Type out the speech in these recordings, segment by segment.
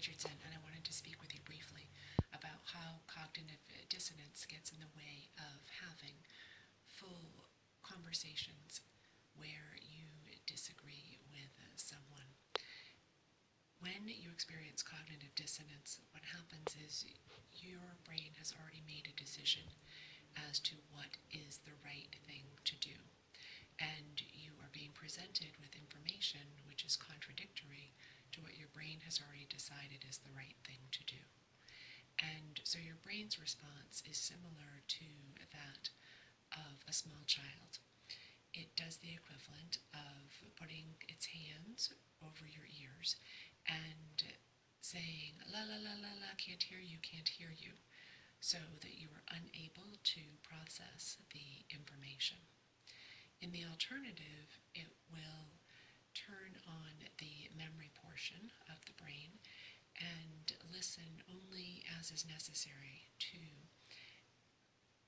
Richardson, and I wanted to speak with you briefly about how cognitive dissonance gets in the way of having full conversations where you disagree with someone. When you experience cognitive dissonance, what happens is your brain has already made a decision as to what is the right thing to do. And you are being presented with information which is contradictory to what your brain has already decided is the right thing to do. And so your brain's response is similar to that of a small child. It does the equivalent of putting its hands over your ears and saying, la la la la la, can't hear you, so that you are unable to process the information. In the alternative, it will turn on the memory portion of the brain and listen only as is necessary to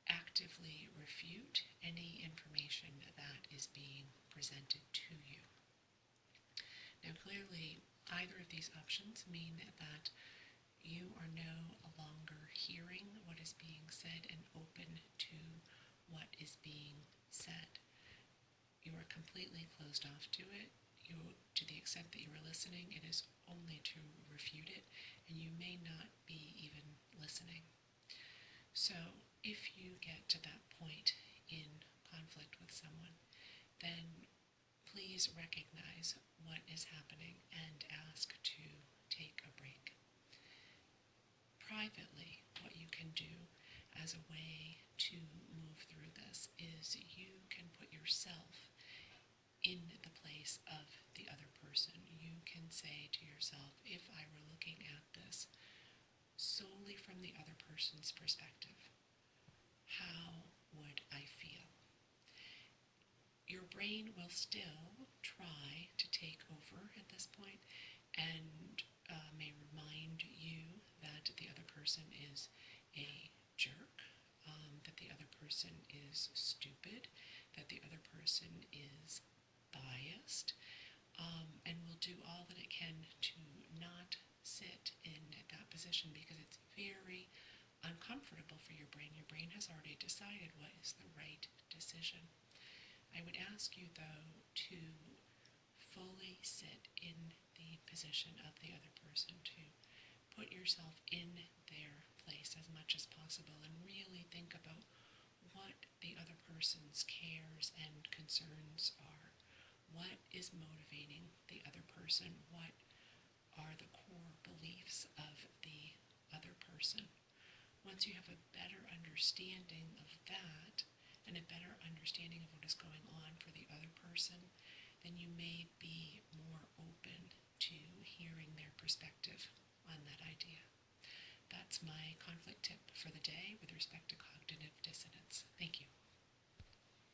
actively refute any information that is being presented to you. Now, clearly, either of these options mean that you are no longer hearing what is being said and open to what is being said. You are completely closed off to it. To the extent that you are listening, it is only to refute it, and you may not be even listening. So if you get to that point in conflict with someone, then please recognize what is happening and ask to take a break. Privately, what you can do as a way to move through this is you can put yourself in the place of the other person. You can say to yourself, if I were looking at this solely from the other person's perspective, how would I feel? Your brain will still try to take over at this point and may remind you that the other person is a jerk, that the other person is stupid, that the other person is biased, and will do all that it can to not sit in that position because it's very uncomfortable for your brain. Your brain has already decided what is the right decision. I would ask you, though, to fully sit in the position of the other person, to put yourself in their place as much as possible and really think about what the other person's cares and concerns are. What is motivating the other person? What are the core beliefs of the other person? Once you have a better understanding of that and a better understanding of what is going on for the other person, then you may be more open to hearing their perspective on that idea. That's my conflict tip for the day with respect to cognitive dissonance. Thank you.